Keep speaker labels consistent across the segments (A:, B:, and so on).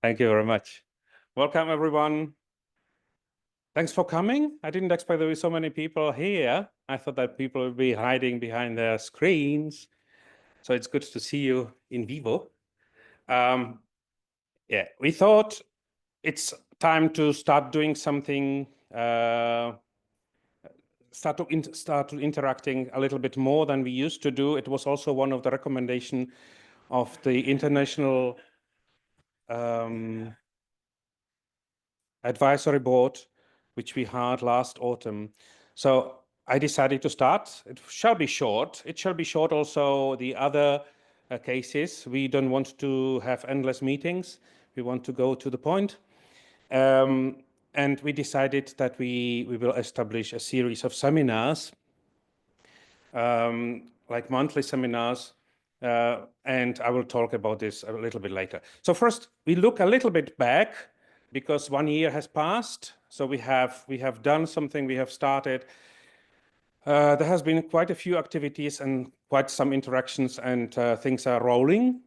A: Thank you very much. Welcome, everyone. Thanks for coming. I didn't expect there were so many people here. I thought that people would be hiding behind their screens. So it's good to see you in vivo. Yeah, we thought it's time to start doing something, start to interacting a little bit more than we used to do. It was also one of the recommendations of the International Advisory Board, which we had last autumn. So I decided to start. It shall be short. It shall be short also the other cases. We don't want to have endless meetings. We want to go to the point. And we decided that we will establish a series of seminars, like monthly seminars, and I will talk about this a little bit later. So first, we look a little bit back because 1 year has passed. So we have done something, we have started. There has been quite a few activities and quite some interactions, and things are rolling.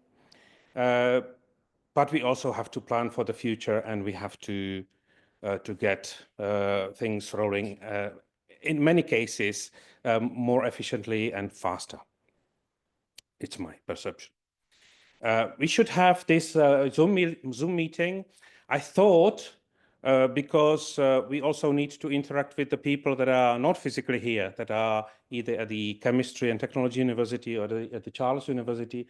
A: But we also have to plan for the future, and we have to get things rolling, in many cases, more efficiently and faster. It's my perception. We should have this Zoom meeting. I thought, because we also need to interact with the people that are not physically here, that are either at the Chemistry and Technology University or at the Charles University,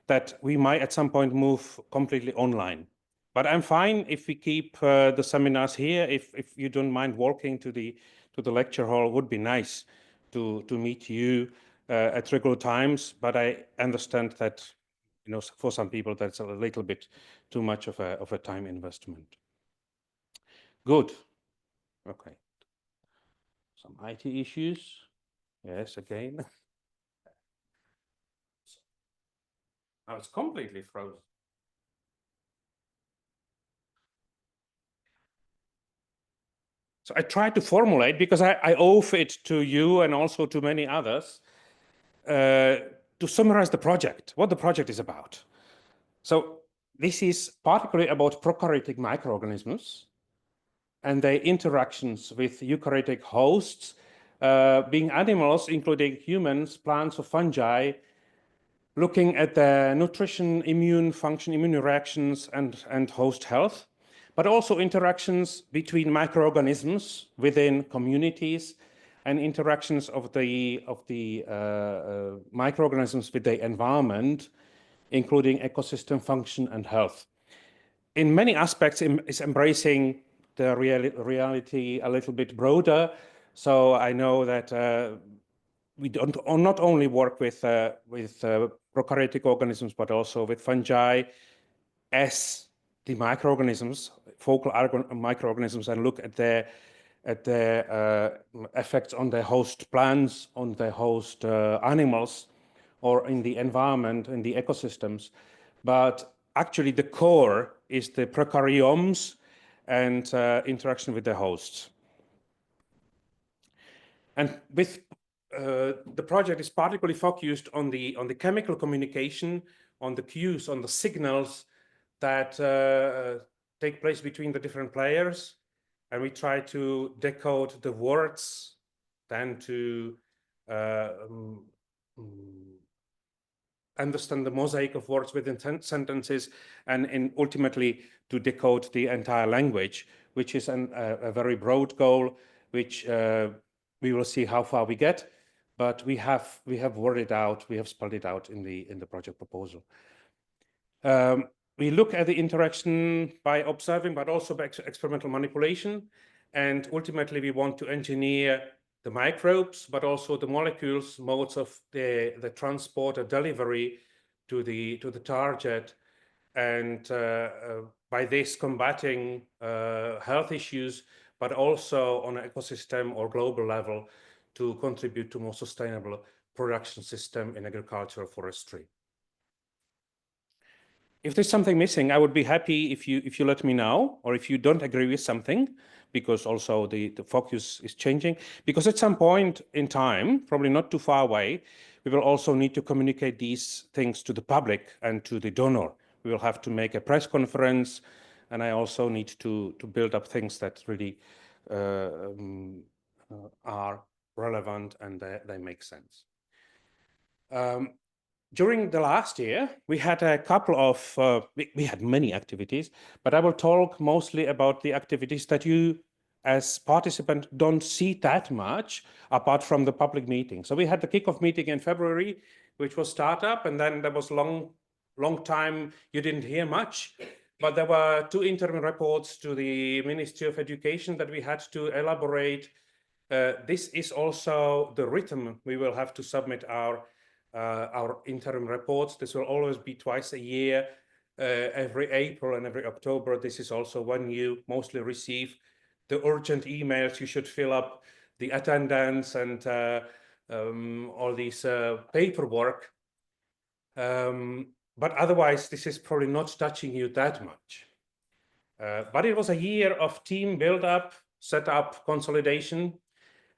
A: that we might at some point move completely online. But I'm fine if we keep the seminars here. If you don't mind walking to the lecture hall, would be nice to meet you at regular times. But I understand that, you know, for some people that's a little bit too much of a time investment. Good. Okay. Some IT issues. Yes, again. Now it's completely frozen. So I tried to formulate, because I owe it to you and also to many others, to summarize the project, what the project is about. So this is particularly about prokaryotic microorganisms and their interactions with eukaryotic hosts, being animals, including humans, plants, or fungi, looking at the nutrition, immune function, immune reactions, and host health, but also interactions between microorganisms within communities and interactions of the microorganisms with the environment, including ecosystem function and health. In many aspects, it's embracing the reality a little bit broader. So I know that we don't not only work with prokaryotic organisms, but also with fungi as the microorganisms, focal microorganisms, and look at their effects on the host plants, on the host animals, or in the environment, in the ecosystems. But actually the core is the prokaryomes and interaction with the hosts. And with the project is particularly focused on the chemical communication, on the cues, on the signals that take place between the different players, and we try to decode the words, then to understand the mosaic of words within sentences, and ultimately to decode the entire language, which is a very broad goal, which we will see how far we get, but we have worked it out, we have spelled it out in the project proposal. We look at the interaction by observing, but also by experimental manipulation, and ultimately we want to engineer the microbes, but also the molecules, modes of the transport or delivery to the target, and by this combating health issues, but also on an ecosystem or global level to contribute to more sustainable production system in agricultural forestry. If there's something missing, I would be happy if you let me know, or if you don't agree with something, because also the focus is changing. Because at some point in time, probably not too far away, we will also need to communicate these things to the public and to the donor. We will have to make a press conference and I also need to build up things that really are relevant and they make sense. During the last year, we had a couple of, we had many activities, but I will talk mostly about the activities that you as participant don't see that much apart from the public meeting. So we had the kickoff meeting in February, which was startup, and then there was long time you didn't hear much, but there were 2 interim reports to the Ministry of Education that we had to elaborate. This is also the rhythm we will have to submit our interim reports. This will always be twice a year, every April and every October. This is also when you mostly receive the urgent emails. You should fill up the attendance and all these paperwork. But otherwise, this is probably not touching you that much. But it was a year of team build-up, setup, consolidation,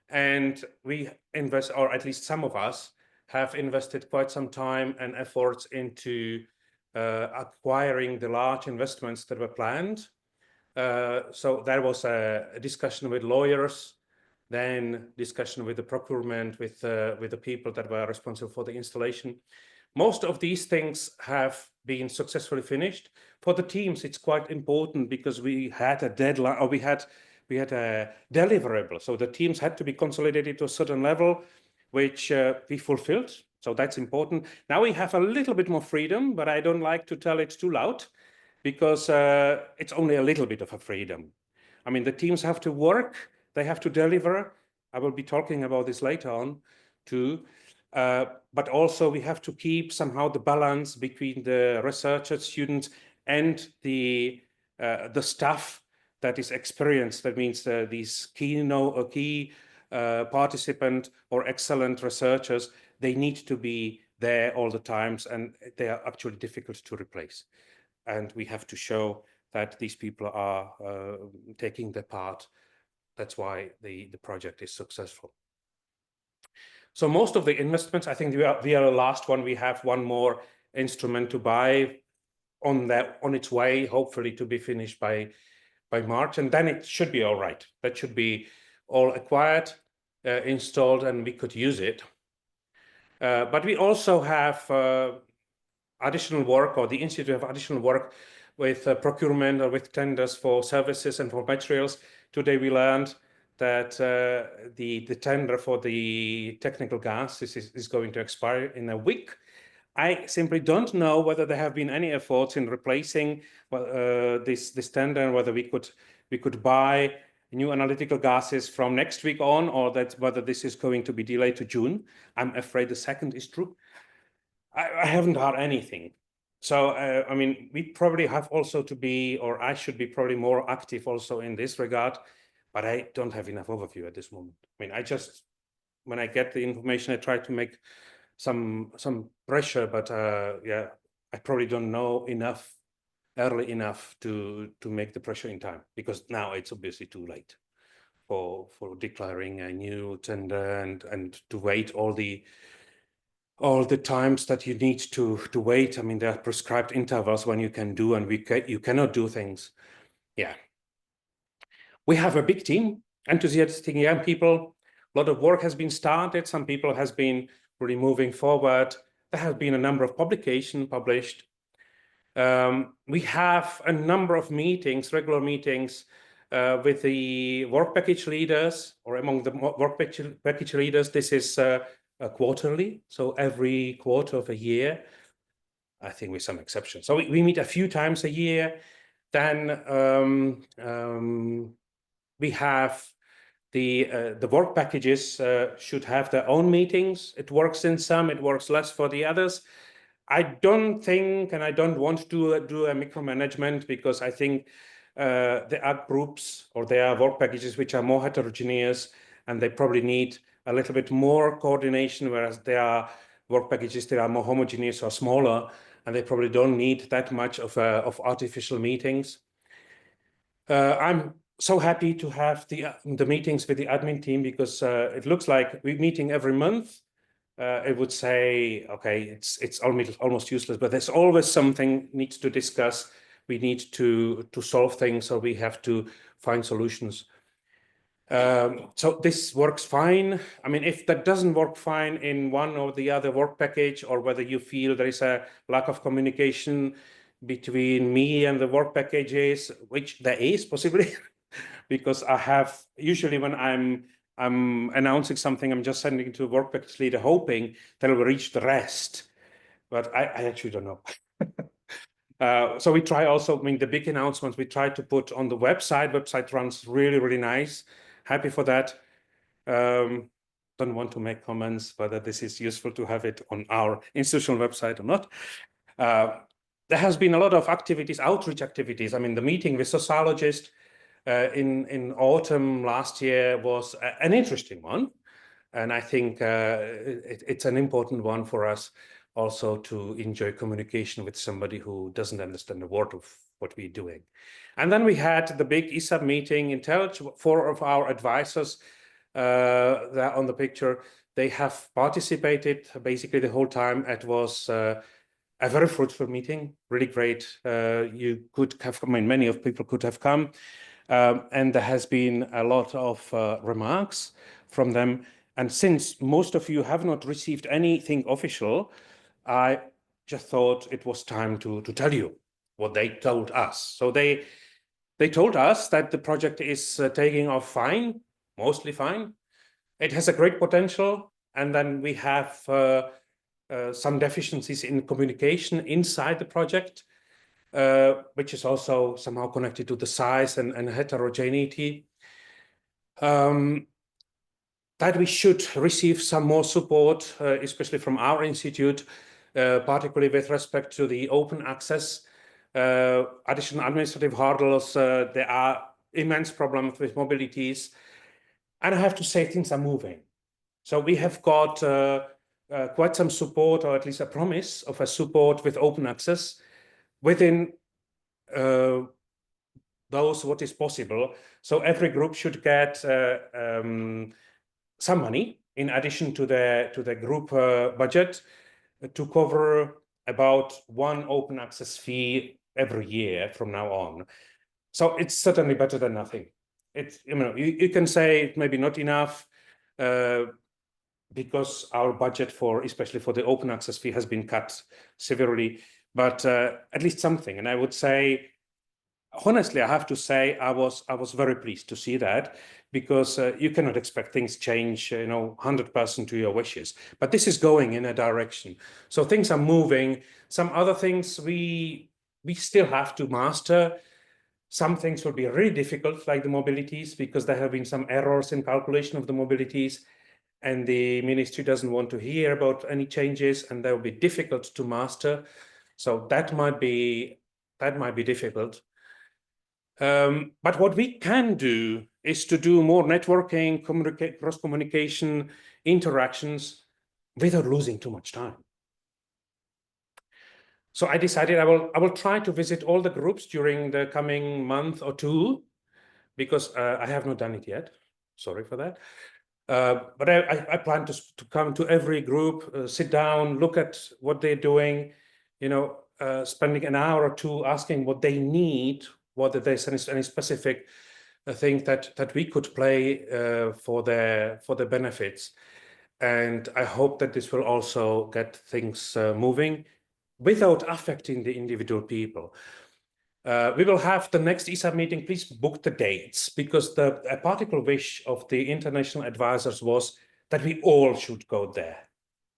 A: and we invest, or at least some of us, have invested quite some time and efforts into acquiring the large investments that were planned. So there was a discussion with lawyers, then discussion with the procurement, with the people that were responsible for the installation. Most of these things have been successfully finished. For the teams, it's quite important because we had a deadline, or we had a deliverable. So the teams had to be consolidated to a certain level, which we fulfilled. So that's important. Now we have a little bit more freedom, but I don't like to tell it too loud because it's only a little bit of a freedom. I mean, the teams have to work, they have to deliver. I will be talking about this later on too. But also we have to keep somehow the balance between the researchers, students, and the staff that is experienced. That means these key participant or excellent researchers, they need to be there all the times, and they are actually difficult to replace. And we have to show that these people are taking their part. That's why the project is successful. So most of the investments, I think we are the last one. We have one more instrument to buy on its way, hopefully to be finished by March, and then it should be all right. That should be all acquired, installed, and we could use it. But we also have additional work, or the Institute have additional work with procurement or with tenders for services and for materials. Today we learned that the tender for the technical gas is going to expire in a week. I simply don't know whether there have been any efforts in replacing this tender, and whether we could buy new analytical gases from next week on, or whether this is going to be delayed to June. I'm afraid the second is true. I haven't heard anything. So, I mean, we probably have also to be, or I should be probably more active also in this regard, but I don't have enough overview at this moment. I mean, when I get the information, I try to make some pressure, but yeah, I probably don't know early enough to make the pressure in time, because now it's obviously too late for declaring a new tender and to wait all the times that you need to wait. I mean, there are prescribed intervals when you can do, and you cannot do things. Yeah. We have a big team, enthusiastic young people. A lot of work has been started. Some people has been really moving forward. There have been a number of publications published. We have a number of meetings, regular meetings, with the work package leaders, or among the work package leaders. This is quarterly, so every quarter of a year, I think, with some exceptions. So we meet a few times a year. Then we have the work packages should have their own meetings. It works in some, it works less for the others. I don't think, and I don't want to do a micromanagement, because I think there are groups, or there are work packages which are more heterogeneous, and they probably need a little bit more coordination, whereas there are work packages that are more homogeneous or smaller, and they probably don't need that much of artificial meetings. I'm so happy to have the meetings with the admin team, because it looks like we're meeting every month. It would say, okay, it's almost useless, but there's always something needs to discuss. we need to solve things, or we have to find solutions. So this works fine. I mean, if that doesn't work fine in one or the other work package, or whether you feel there is a lack of communication between me and the work packages, which there is possibly, because I have usually when I'm announcing something, I'm just sending it to a work package leader, hoping that it will reach the rest. But I actually don't know. So we try also, I mean, the big announcements we try to put on the website. Website runs really, really nice. Happy for that. Don't want to make comments whether this is useful to have it on our institutional website or not. There has been a lot of activities, outreach activities. I mean, the meeting with sociologists in autumn last year was an interesting one. And I think it's an important one for us also to enjoy communication with somebody who doesn't understand a word of what we're doing. And then we had the big ESAB meeting in Telch. 4 of our advisors there on the picture, they have participated basically the whole time. It was a very fruitful meeting, really great. You could have, I mean, many of people could have come. And there has been a lot of remarks from them. And since most of you have not received anything official, I just thought it was time to tell you what they told us. So they told us that the project is taking off fine, mostly fine. It has a great potential. And then we have some deficiencies in communication inside the project, which is also somehow connected to the size and heterogeneity. That we should receive some more support, especially from our institute, particularly with respect to the open access, additional administrative hurdles. There are immense problems with mobilities. And I have to say, things are moving. So we have got quite some support, or at least a promise of a support with open access within those what is possible. So every group should get some money in addition to the group budget to cover about one open access fee every year from now on. So it's certainly better than nothing. It's, you know, you can say maybe not enough because our budget for, especially for the open access fee, has been cut severely, but at least something. And I would say, honestly, I have to say, I was very pleased to see that, because you cannot expect things change, 100% to your wishes. But this is going in a direction. So things are moving. Some other things we still have to master. Some things will be really difficult, like the mobilities, because there have been some errors in calculation of the mobilities, and the ministry doesn't want to hear about any changes, and they will be difficult to master. So that might be difficult. But what we can do is to do more networking, cross-communication, interactions without losing too much time. So I decided I will try to visit all the groups during the coming month or two, because I have not done it yet. Sorry for that. But I plan to come to every group, sit down, look at what they're doing, spending an hour or two asking what they need, whether there's any specific thing that we could play for the benefits. And I hope that this will also get things moving without affecting the individual people. We will have the next ESAB meeting. Please book the dates, because a particular wish of the international advisors was that we all should go there,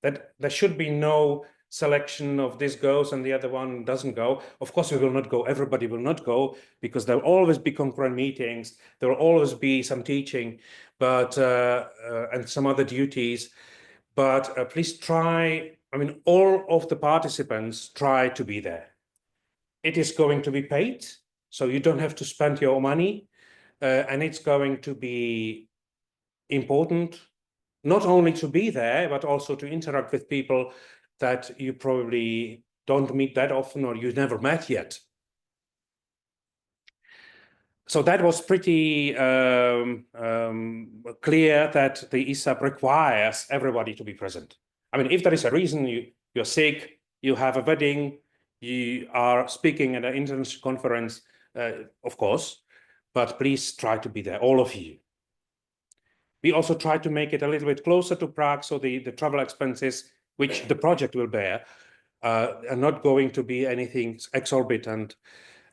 A: that there should be no selection of this goes and the other one doesn't go. Of course, we will not go. Everybody will not go, because there will always be concurrent meetings. There will always be some teaching, but and some other duties. But please try. I mean, all of the participants try to be there. It is going to be paid, so you don't have to spend your money, and it's going to be important not only to be there, but also to interact with people that you probably don't meet that often, or you've never met yet. So that was pretty clear that the ESAB requires everybody to be present. I mean, if there is a reason you're sick, you have a wedding, You are speaking at an international conference, of course, but please try to be there, all of you. We also try to make it a little bit closer to Prague, so the travel expenses, which the project will bear, are not going to be anything exorbitant,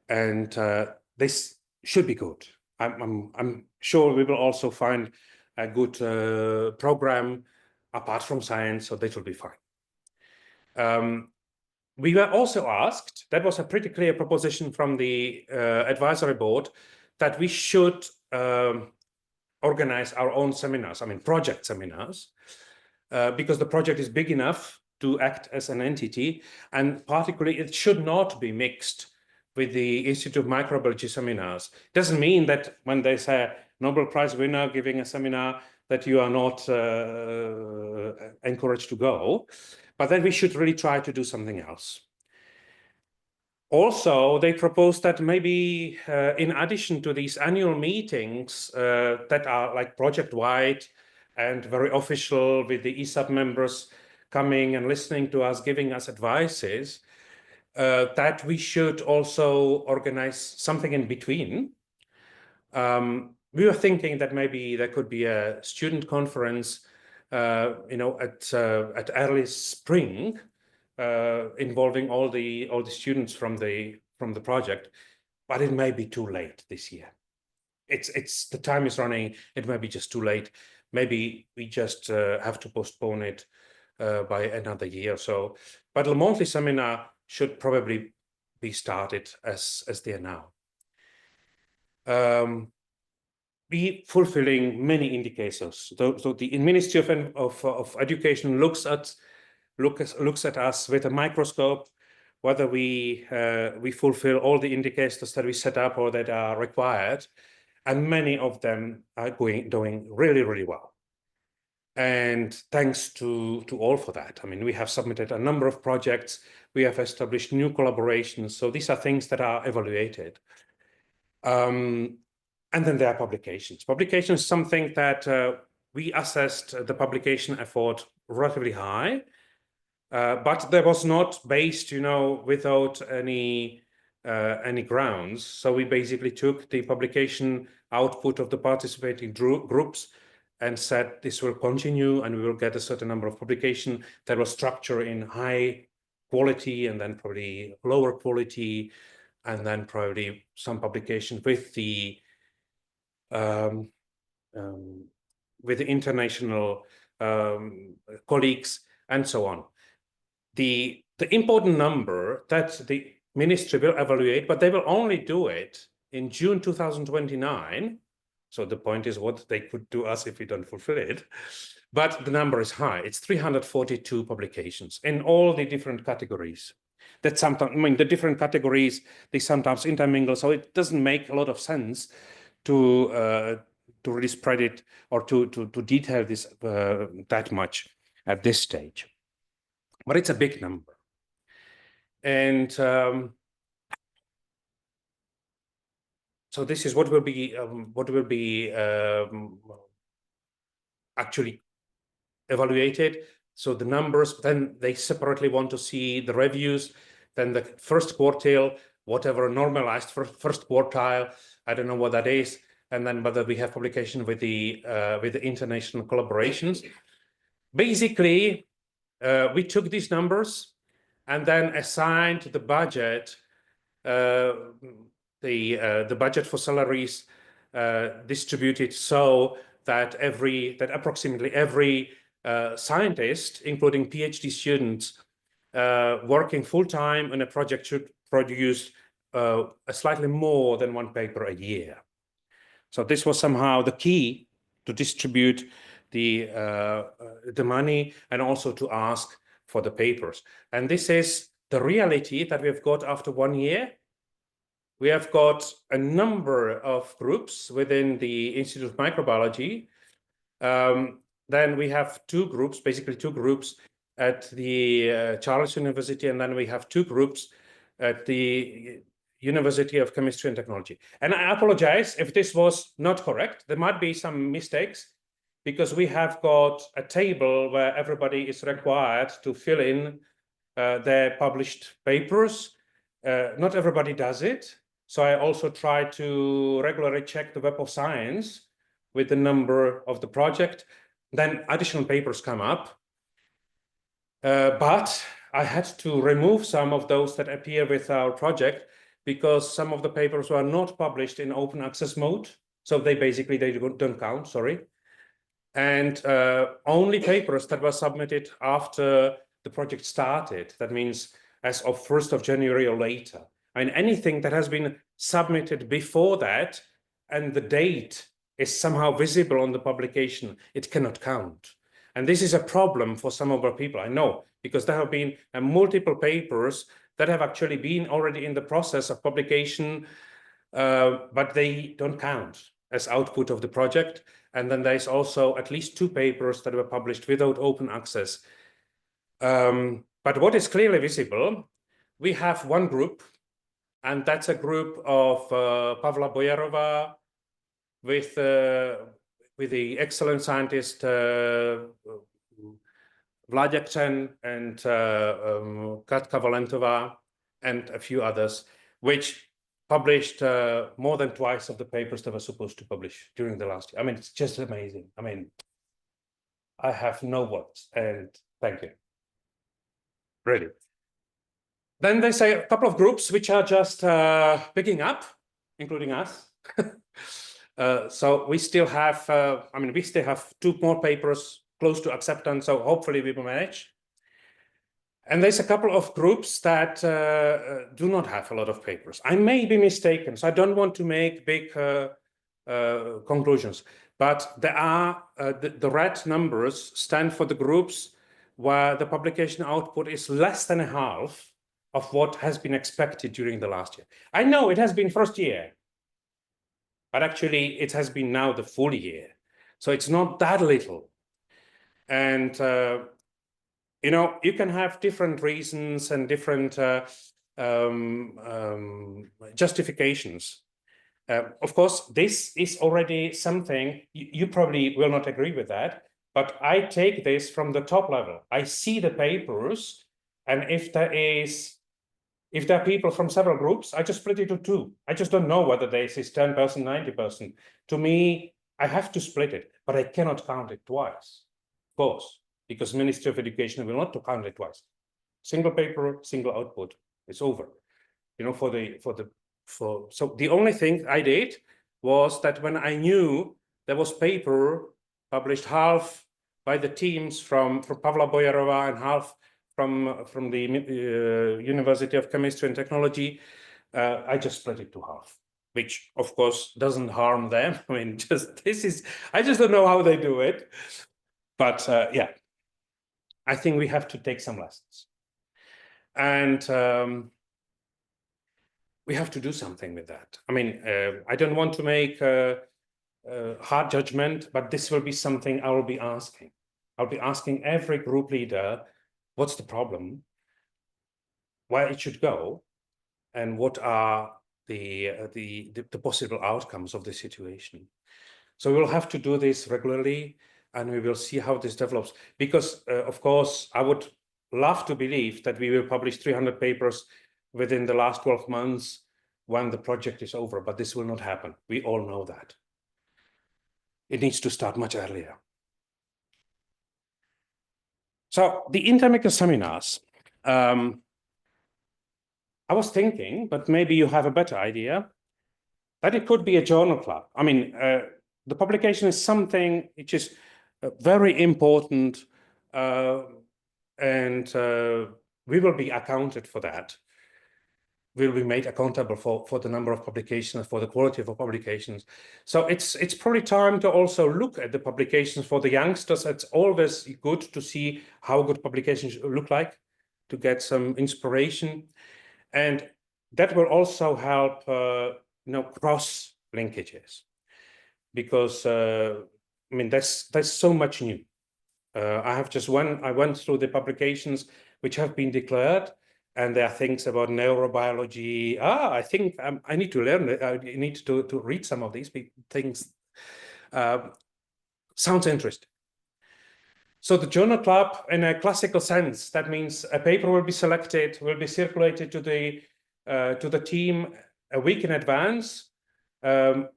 A: and this should be good. I'm sure we will also find a good program apart from science, so that will be fine. We were also asked, that was a pretty clear proposition from the advisory board, that we should organize our own seminars, I mean project seminars, because the project is big enough to act as an entity, and particularly it should not be mixed with the Institute of Microbiology seminars. It doesn't mean that when there's a Nobel Prize winner giving a seminar that you are not encouraged to go, but then we should really try to do something else. Also, they proposed that maybe in addition to these annual meetings that are like project-wide and very official with the ESAB members coming and listening to us, giving us advices, that we should also organize something in between. We were thinking that maybe there could be a student conference, at early spring, involving all the students from the project, but it may be too late this year. It's the time is running. It may be just too late. Maybe we just have to postpone it by another year or so. But the monthly seminar should probably be started as they are now. We fulfilling many indicators. So the Ministry of Education looks at us with a microscope, whether we fulfill all the indicators that we set up or that are required, and many of them are doing really, really well. And thanks to all for that. I mean, we have submitted a number of projects, we have established new collaborations, so these are things that are evaluated. And then there are publications. Publications is something that we assessed the publication effort relatively high, but that was not based, without any grounds. So we basically took the publication output of the participating groups and said this will continue, and we will get a certain number of publication that will structure in high quality, and then probably lower quality, and then probably some publication with the international colleagues and so on. The important number that the ministry will evaluate, but they will only do it in June 2029. So the point is what they could do us if we don't fulfill it. But the number is high. It's 342 publications in all the different categories. That sometimes, the different categories, they sometimes intermingle, so it doesn't make a lot of sense to really spread it or to detail this that much at this stage. But it's a big number. And so this is what will be actually evaluated. So the numbers, then they separately want to see the reviews, then the first quartile, whatever normalized first quartile, I don't know what that is, and then whether we have publication with the international collaborations. Basically, we took these numbers and then assigned the budget, the budget for salaries distributed so that approximately every scientist, including PhD students, working full-time on a project should produce slightly more than one paper a year. So this was somehow the key to distribute the money and also to ask for the papers. And this is the reality that we've got after 1 year. We have got a number of groups within the Institute of Microbiology. Then we have basically two groups at the Charles University, and then we have two groups at the University of Chemistry and Technology. And I apologize if this was not correct. There might be some mistakes because we have got a table where everybody is required to fill in their published papers. Not everybody does it. So I also try to regularly check the Web of Science with the number of the project. Then additional papers come up. But I had to remove some of those that appear with our project because some of the papers were not published in open access mode. So they don't count, sorry. And only papers that were submitted after the project started. That means as of 1st of January or later. And anything that has been submitted before that and the date is somehow visible on the publication, it cannot count. And this is a problem for some of our people, I know, because there have been multiple papers that have actually been already in the process of publication, but they don't count as output of the project. And then there's also at least 2 papers that were published without open access. But what is clearly visible, we have one group, and that's a group of Pavla Boyarova with the excellent scientist Vlaďa Křen and Katka Valentova and a few others, which published more than twice of the papers they were supposed to publish during the last year. I mean, it's just amazing. I mean, I have no words, and thank you. Really. Then there's a couple of groups which are just picking up, including us. So we still have, we still have 2 more papers close to acceptance, so hopefully we will manage. And there's a couple of groups that do not have a lot of papers. I may be mistaken, so I don't want to make big conclusions, but there are, the red numbers stand for the groups where the publication output is less than a half of what has been expected during the last year. I know it has been first year, but actually it has been now the full year. So it's not that little. And, you can have different reasons and different justifications. Of course, this is already something, you probably will not agree with that, but I take this from the top level. I see the papers, and if there are people from several groups, I just split it to 2. I just don't know whether this is 10%, 90%. To me, I have to split it, but I cannot count it twice, of course, because Ministry of Education will not count it twice. Single paper, single output, it's over. So the only thing I did was that when I knew there was paper published half by the teams from Pavla Boyarova and half from the University of Chemistry and Technology, I just split it to half, which of course doesn't harm them. I mean, I just don't know how they do it. But yeah, I think we have to take some lessons. And we have to do something with that. I mean, I don't want to make a hard judgment, but this will be something I will be asking. I'll be asking every group leader, what's the problem, where it should go, and what are the possible outcomes of the situation. So we'll have to do this regularly, and we will see how this develops. Because, of course, I would love to believe that we will publish 300 papers within the last 12 months when the project is over, but this will not happen. We all know that. It needs to start much earlier. So the intermaker seminars, I was thinking, but maybe you have a better idea, that it could be a journal club. I mean, the publication is something which is very important, and we will be accounted for that. Will be made accountable for the number of publications, for the quality of the publications. So it's probably time to also look at the publications for the youngsters. It's always good to see how good publications look like, to get some inspiration. And that will also help, cross linkages, because I mean, there's so much new. I went through the publications which have been declared, and there are things about neurobiology. I think I need to learn it. I need to read some of these things. Sounds interesting. So the journal club, in a classical sense, that means a paper will be selected, will be circulated to the to the team a week in advance and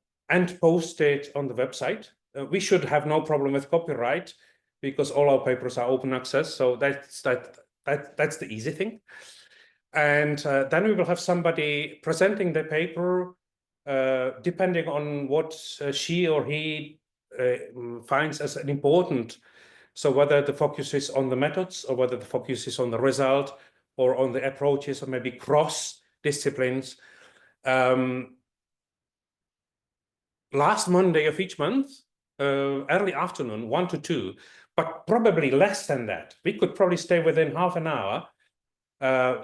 A: post it on the website. We should have no problem with copyright because all our papers are open access. So that's the easy thing. And then we will have somebody presenting the paper, depending on what she or he finds as an important. So whether the focus is on the methods or whether the focus is on the result or on the approaches or maybe cross disciplines. Last Monday of each month, early afternoon, 1 to 2, but probably less than that. We could probably stay within half an hour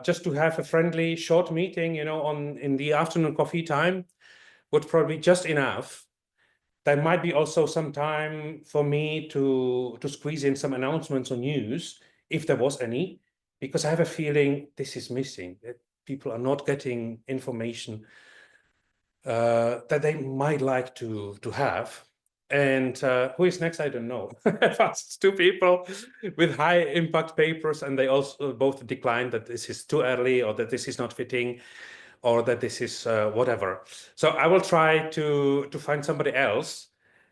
A: just to have a friendly short meeting, in the afternoon coffee time would probably just enough. There might be also some time for me to squeeze in some announcements or news, if there was any, because I have a feeling this is missing, that people are not getting information that they might like to have. And who is next? I don't know. I've asked 2 people with high impact papers, and they also both declined that this is too early or that this is not fitting or that this is whatever. So I will try to find somebody else,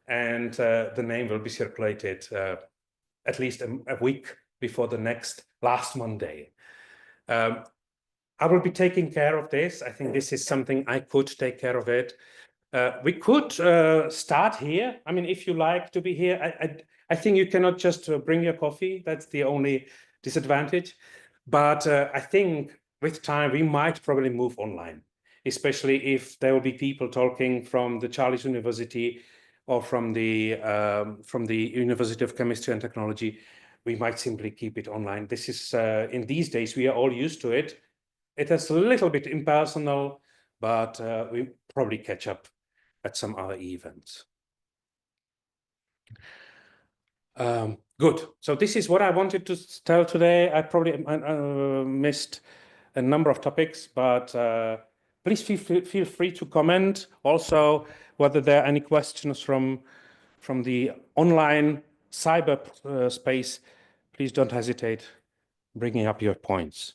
A: and the name will be circulated at least a week before the last Monday. I will be taking care of this. I think this is something I could take care of it. We could start here. I mean, if you like to be here, I think you cannot just bring your coffee. That's the only disadvantage. But I think with time, we might probably move online, especially if there will be people talking from the Charles University or from the University of Chemistry and Technology. We might simply keep it online. This is, in these days, we are all used to it. It is a little bit impersonal, but we probably catch up at some other events. Good. So this is what I wanted to tell today. I probably missed a number of topics, but please feel free to comment. Also, whether there are any questions from the online cyber space, please don't hesitate bringing up your points.